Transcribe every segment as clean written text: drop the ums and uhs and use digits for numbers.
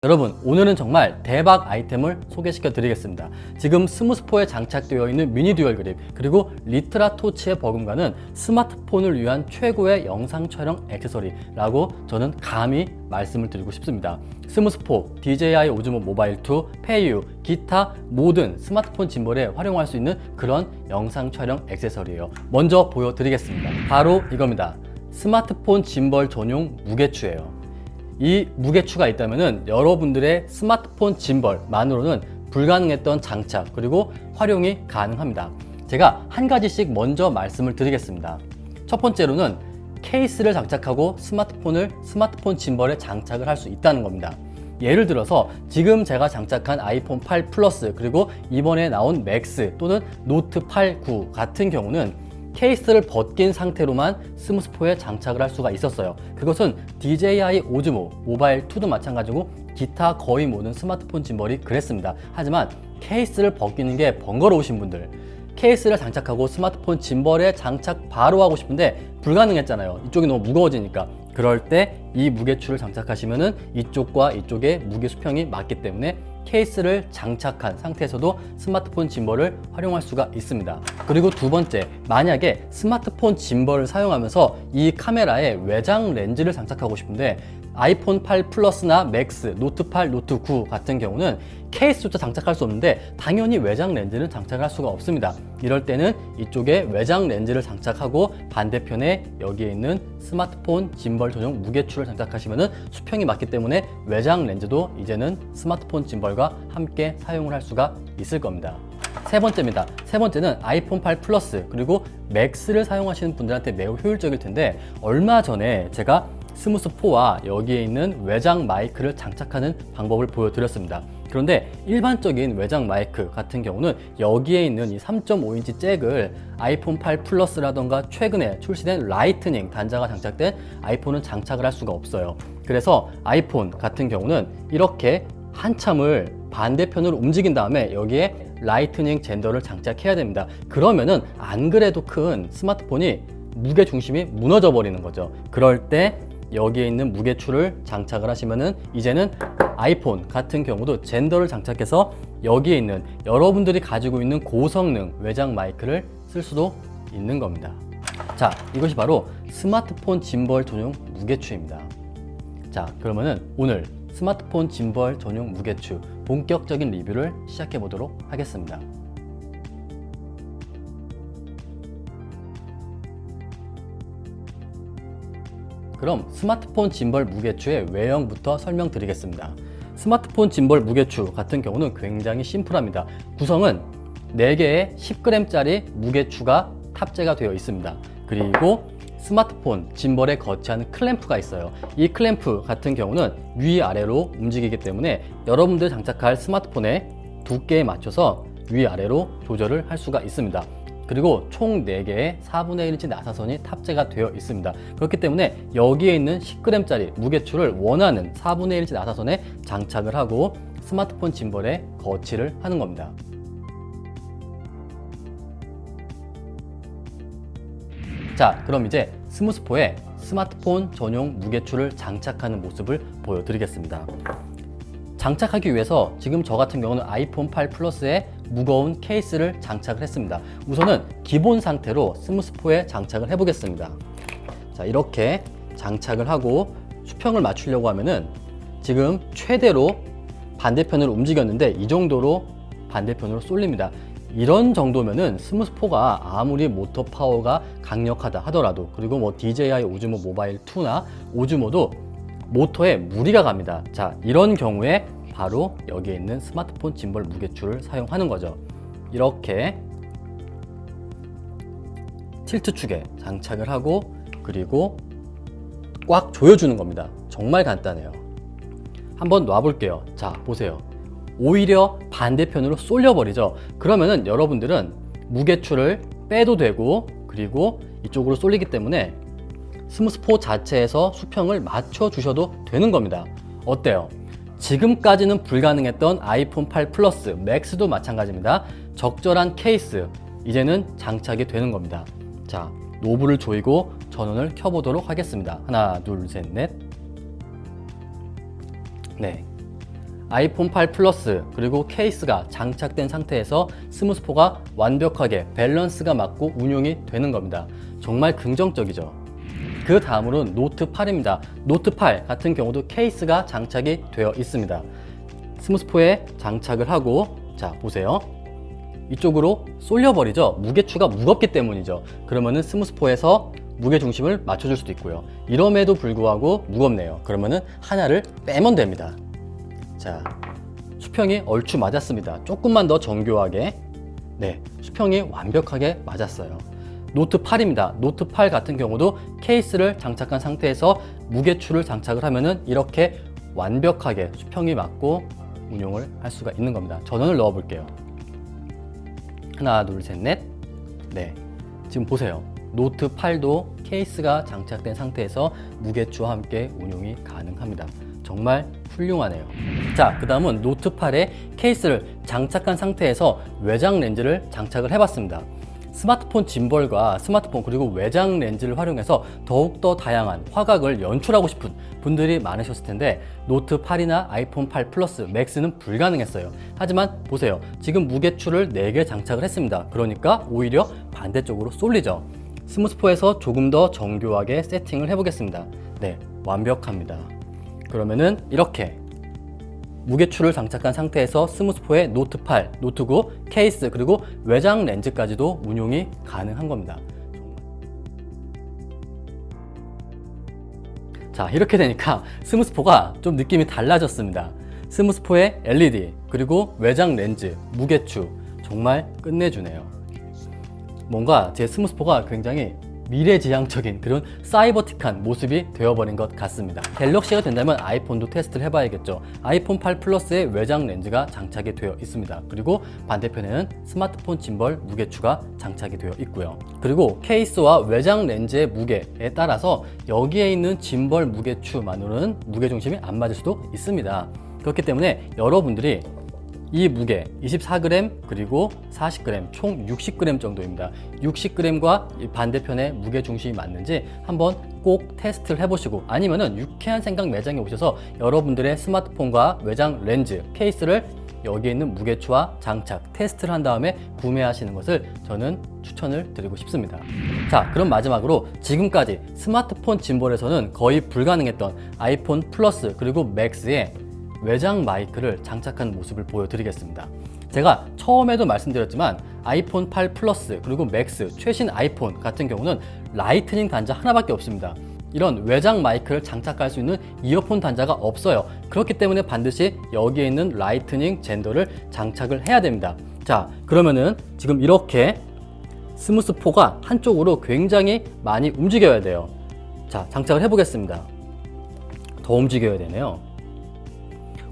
여러분, 오늘은 정말 대박 아이템을 소개시켜 드리겠습니다. 지금 스무스포에 장착되어 있는 미니 듀얼 그립 그리고 리트라 토치의 버금가는 스마트폰을 위한 최고의 영상 촬영 액세서리라고 저는 감히 말씀을 드리고 싶습니다. 스무스포, DJI 오즈모 모바일 2, 페이유, 기타 모든 스마트폰 짐벌에 활용할 수 있는 그런 영상 촬영 액세서리예요. 먼저 보여드리겠습니다. 바로 이겁니다. 스마트폰 짐벌 전용 무게추예요. 이 무게추가 있다면 여러분들의 스마트폰 짐벌만으로는 불가능했던 장착 그리고 활용이 가능합니다. 제가 한 가지씩 먼저 말씀을 드리겠습니다. 첫 번째로는 케이스를 장착하고 스마트폰 짐벌에 장착을 할 수 있다는 겁니다. 예를 들어서 지금 제가 장착한 아이폰 8 플러스 그리고 이번에 나온 맥스 또는 노트 8, 9 같은 경우는 케이스를 벗긴 상태로만 스무스포에 장착을 할 수가 있었어요. 그것은 DJI 오즈모 모바일 2도 마찬가지고 기타 거의 모든 스마트폰 짐벌이 그랬습니다. 하지만 케이스를 벗기는 게 번거로우신 분들, 케이스를 장착하고 스마트폰 짐벌에 장착 바로 하고 싶은데 불가능했잖아요. 이쪽이 너무 무거워지니까. 그럴 때 이 무게추를 장착하시면은 이쪽과 이쪽의 무게 수평이 맞기 때문에 케이스를 장착한 상태에서도 스마트폰 짐벌을 활용할 수가 있습니다. 그리고 두 번째, 만약에 스마트폰 짐벌을 사용하면서 이 카메라에 외장 렌즈를 장착하고 싶은데 아이폰 8 플러스나 맥스, 노트 8, 노트 9 같은 경우는 케이스조차 장착할 수 없는데 당연히 외장 렌즈는 장착할 수가 없습니다. 이럴 때는 이쪽에 외장 렌즈를 장착하고 반대편에 여기에 있는 스마트폰 짐벌 전용 무게추를 장착하시면 수평이 맞기 때문에 외장 렌즈도 이제는 스마트폰 짐벌과 함께 사용을 할 수가 있을 겁니다. 세 번째입니다. 세 번째는 아이폰 8 플러스 그리고 맥스를 사용하시는 분들한테 매우 효율적일 텐데 얼마 전에 제가 스무스4와 여기에 있는 외장 마이크를 장착하는 방법을 보여드렸습니다. 그런데 일반적인 외장 마이크 같은 경우는 여기에 있는 이 3.5인치 잭을 아이폰 8 플러스라던가 최근에 출시된 라이트닝 단자가 장착된 아이폰은 장착을 할 수가 없어요. 그래서 아이폰 같은 경우는 이렇게 한참을 반대편으로 움직인 다음에 여기에 라이트닝 젠더를 장착해야 됩니다. 그러면은 안 그래도 큰 스마트폰이 무게 중심이 무너져 버리는 거죠. 그럴 때 여기에 있는 무게추를 장착을 하시면은 이제는 아이폰 같은 경우도 젠더를 장착해서 여기에 있는 여러분들이 가지고 있는 고성능 외장 마이크를 쓸 수도 있는 겁니다. 자, 이것이 바로 스마트폰 짐벌 전용 무게추입니다. 자, 그러면은 오늘 스마트폰 짐벌 전용 무게추 본격적인 리뷰를 시작해 보도록 하겠습니다. 그럼 스마트폰 짐벌 무게추의 외형부터 설명드리겠습니다. 스마트폰 짐벌 무게추 같은 경우는 굉장히 심플합니다. 구성은 4개의 10g짜리 무게추가 탑재가 되어 있습니다. 그리고 스마트폰 짐벌에 거치하는 클램프가 있어요. 이 클램프 같은 경우는 위아래로 움직이기 때문에 여러분들 장착할 스마트폰의 두께에 맞춰서 위아래로 조절을 할 수가 있습니다. 그리고 총 4개의 4분의 1인치 나사선이 탑재가 되어 있습니다. 그렇기 때문에 여기에 있는 10g짜리 무게추를 원하는 4분의 1인치 나사선에 장착을 하고 스마트폰 짐벌에 거치를 하는 겁니다. 자, 그럼 이제 스무스포에 스마트폰 전용 무게추를 장착하는 모습을 보여드리겠습니다. 장착하기 위해서 지금 저 같은 경우는 아이폰 8 플러스에 무거운 케이스를 장착을 했습니다. 우선은 기본 상태로 스무스포에 장착을 해보겠습니다. 자, 이렇게 장착을 하고 수평을 맞추려고 하면은 지금 최대로 반대편으로 움직였는데 이 정도로 반대편으로 쏠립니다. 이런 정도면은 스무스포가 아무리 모터 파워가 강력하다 하더라도 그리고 뭐 DJI 오즈모 모바일 2나 오즈모도 모터에 무리가 갑니다. 자, 이런 경우에 바로 여기에 있는 스마트폰 짐벌 무게추를 사용하는 거죠. 이렇게 틸트 축에 장착을 하고 그리고 꽉 조여주는 겁니다. 정말 간단해요. 한번 놔볼게요. 자, 보세요. 오히려 반대편으로 쏠려버리죠. 그러면은 여러분들은 무게추를 빼도 되고 그리고 이쪽으로 쏠리기 때문에 스무스포 자체에서 수평을 맞춰 주셔도 되는 겁니다. 어때요? 지금까지는 불가능했던 아이폰 8 플러스, 맥스도 마찬가지입니다. 적절한 케이스, 이제는 장착이 되는 겁니다. 자, 노브를 조이고 전원을 켜보도록 하겠습니다. 하나, 둘, 셋, 넷. 네. 아이폰 8 플러스 그리고 케이스가 장착된 상태에서 스무스포가 완벽하게 밸런스가 맞고 운용이 되는 겁니다. 정말 긍정적이죠. 그 다음으로는 노트 8입니다. 노트 8 같은 경우도 케이스가 장착이 되어 있습니다. 스무스포에 장착을 하고, 자 보세요. 이쪽으로 쏠려버리죠. 무게추가 무겁기 때문이죠. 그러면은 스무스포에서 무게중심을 맞춰줄 수도 있고요. 이럼에도 불구하고 무겁네요. 그러면은 하나를 빼면 됩니다. 자, 수평이 얼추 맞았습니다. 조금만 더 정교하게. 네, 수평이 완벽하게 맞았어요. 노트 8입니다. 노트 8 같은 경우도 케이스를 장착한 상태에서 무게추를 장착을 하면은 이렇게 완벽하게 수평이 맞고 운용을 할 수가 있는 겁니다. 전원을 넣어 볼게요. 하나, 둘, 셋, 넷. 네, 지금 보세요. 노트 8도 케이스가 장착된 상태에서 무게추와 함께 운용이 가능합니다. 정말 훌륭하네요. 자, 그 다음은 노트 8에 케이스를 장착한 상태에서 외장 렌즈를 장착을 해봤습니다. 스마트폰 짐벌과 스마트폰 그리고 외장 렌즈를 활용해서 더욱더 다양한 화각을 연출하고 싶은 분들이 많으셨을 텐데 노트 8이나 아이폰 8 플러스 맥스는 불가능했어요. 하지만 보세요. 지금 무게추를 4개 장착을 했습니다. 그러니까 오히려 반대쪽으로 쏠리죠. 스무스포에서 조금 더 정교하게 세팅을 해보겠습니다. 네, 완벽합니다. 그러면은 이렇게 무게추를 장착한 상태에서 스무스포의 노트 8, 노트 9, 케이스 그리고 외장 렌즈까지도 운용이 가능한 겁니다. 자, 이렇게 되니까 스무스포가 좀 느낌이 달라졌습니다. 스무스포의 LED 그리고 외장 렌즈, 무게추 정말 끝내주네요. 뭔가 제 스무스포가 굉장히 미래지향적인 그런 사이버틱한 모습이 되어버린 것 같습니다. 갤럭시가 된다면 아이폰도 테스트를 해봐야겠죠. 아이폰 8 플러스의 외장 렌즈가 장착이 되어 있습니다. 그리고 반대편에는 스마트폰 짐벌 무게추가 장착이 되어 있고요. 그리고 케이스와 외장 렌즈의 무게에 따라서 여기에 있는 짐벌 무게추만으로는 무게중심이 안 맞을 수도 있습니다. 그렇기 때문에 여러분들이 이 무게 24g 그리고 40g 총 60g 정도입니다. 60g과 반대편의 무게 중심이 맞는지 한번 꼭 테스트를 해보시고 아니면은 유쾌한 생각 매장에 오셔서 여러분들의 스마트폰과 외장 렌즈 케이스를 여기에 있는 무게추와 장착 테스트를 한 다음에 구매하시는 것을 저는 추천을 드리고 싶습니다. 자, 그럼 마지막으로 지금까지 스마트폰 짐벌에서는 거의 불가능했던 아이폰 플러스 그리고 맥스의 외장 마이크를 장착한 모습을 보여드리겠습니다. 제가 처음에도 말씀드렸지만 아이폰 8 플러스 그리고 맥스 최신 아이폰 같은 경우는 라이트닝 단자 하나밖에 없습니다. 이런 외장 마이크를 장착할 수 있는 이어폰 단자가 없어요. 그렇기 때문에 반드시 여기에 있는 라이트닝 젠더를 장착을 해야 됩니다. 자, 그러면은 지금 이렇게 스무스포가 한쪽으로 굉장히 많이 움직여야 돼요. 자, 장착을 해보겠습니다. 더 움직여야 되네요.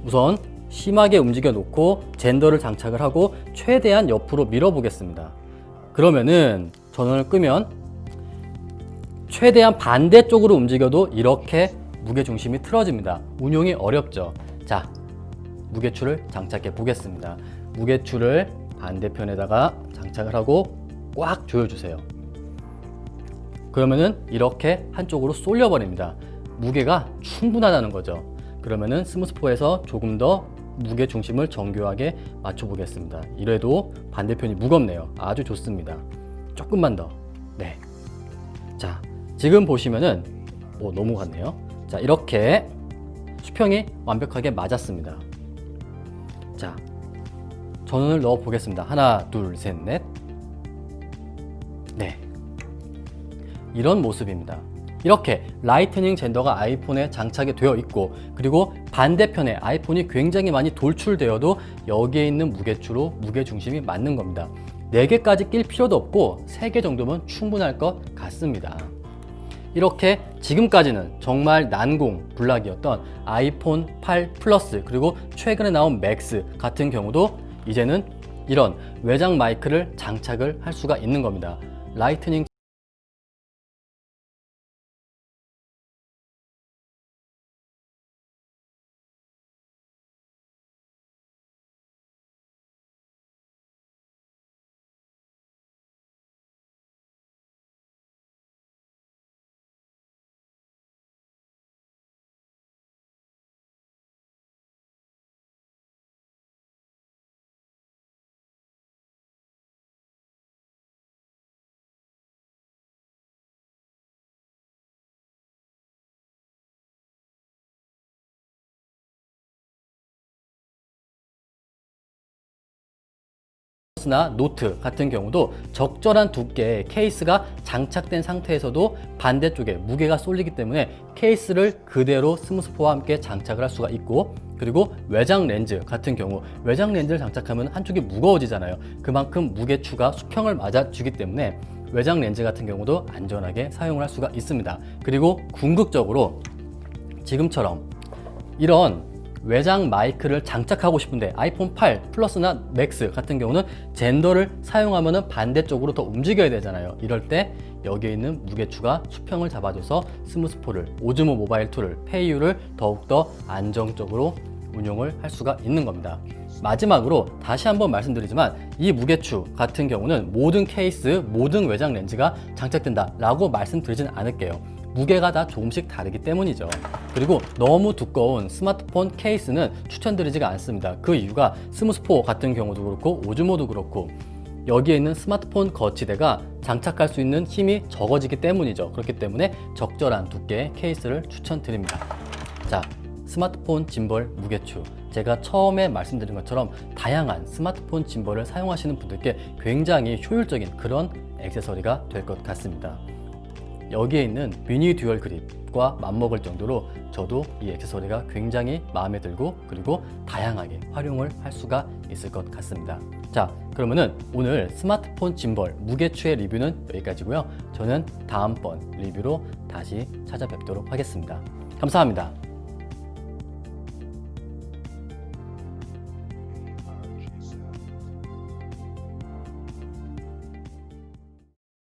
우선 심하게 움직여 놓고 젠더를 장착을 하고 최대한 옆으로 밀어 보겠습니다. 그러면은 전원을 끄면 최대한 반대쪽으로 움직여도 이렇게 무게중심이 틀어집니다. 운용이 어렵죠. 자, 무게추를 장착해 보겠습니다. 무게추를 반대편에다가 장착을 하고 꽉 조여주세요. 그러면은 이렇게 한쪽으로 쏠려 버립니다. 무게가 충분하다는 거죠. 그러면은 스무스포에서 조금 더 무게 중심을 정교하게 맞춰 보겠습니다. 이래도 반대편이 무겁네요. 아주 좋습니다. 조금만 더. 네. 자, 지금 보시면은 넘어갔네요. 자, 이렇게 수평이 완벽하게 맞았습니다. 자, 전원을 넣어 보겠습니다. 하나, 둘, 셋, 넷. 네. 이런 모습입니다. 이렇게 라이트닝 젠더가 아이폰에 장착이 되어 있고 그리고 반대편에 아이폰이 굉장히 많이 돌출되어도 여기에 있는 무게추로 무게중심이 맞는 겁니다. 4개까지 낄 필요도 없고 3개 정도면 충분할 것 같습니다. 이렇게 지금까지는 정말 난공불락이었던 아이폰 8 플러스 그리고 최근에 나온 맥스 같은 경우도 이제는 이런 외장 마이크를 장착을 할 수가 있는 겁니다. 라이트닝 나 노트 같은 경우도 적절한 두께의 케이스가 장착된 상태에서도 반대쪽에 무게가 쏠리기 때문에 케이스를 그대로 스무스포와 함께 장착을 할 수가 있고, 그리고 외장 렌즈 같은 경우 외장 렌즈를 장착하면 한쪽이 무거워지잖아요. 그만큼 무게추가 수평을 맞아주기 때문에 외장 렌즈 같은 경우도 안전하게 사용을 할 수가 있습니다. 그리고 궁극적으로 지금처럼 이런 외장 마이크를 장착하고 싶은데 아이폰 8 플러스나 맥스 같은 경우는 젠더를 사용하면 반대쪽으로 더 움직여야 되잖아요. 이럴 때 여기에 있는 무게추가 수평을 잡아줘서 스무스포를, 오즈모 모바일 툴을, 페이유를 더욱더 안정적으로 운용을 할 수가 있는 겁니다. 마지막으로 다시 한번 말씀드리지만 이 무게추 같은 경우는 모든 케이스, 모든 외장 렌즈가 장착된다 라고 말씀드리진 않을게요. 무게가 다 조금씩 다르기 때문이죠. 그리고 너무 두꺼운 스마트폰 케이스는 추천드리지가 않습니다. 그 이유가 스무스포 같은 경우도 그렇고 오즈모도 그렇고 여기에 있는 스마트폰 거치대가 장착할 수 있는 힘이 적어지기 때문이죠. 그렇기 때문에 적절한 두께의 케이스를 추천드립니다. 자, 스마트폰 짐벌 무게추, 제가 처음에 말씀드린 것처럼 다양한 스마트폰 짐벌을 사용하시는 분들께 굉장히 효율적인 그런 액세서리가 될 것 같습니다. 여기에 있는 미니 듀얼 그립과 맞먹을 정도로 저도 이 액세서리가 굉장히 마음에 들고 그리고 다양하게 활용을 할 수가 있을 것 같습니다. 자, 그러면은 오늘 스마트폰 짐벌 무게추의 리뷰는 여기까지고요. 저는 다음번 리뷰로 다시 찾아뵙도록 하겠습니다. 감사합니다.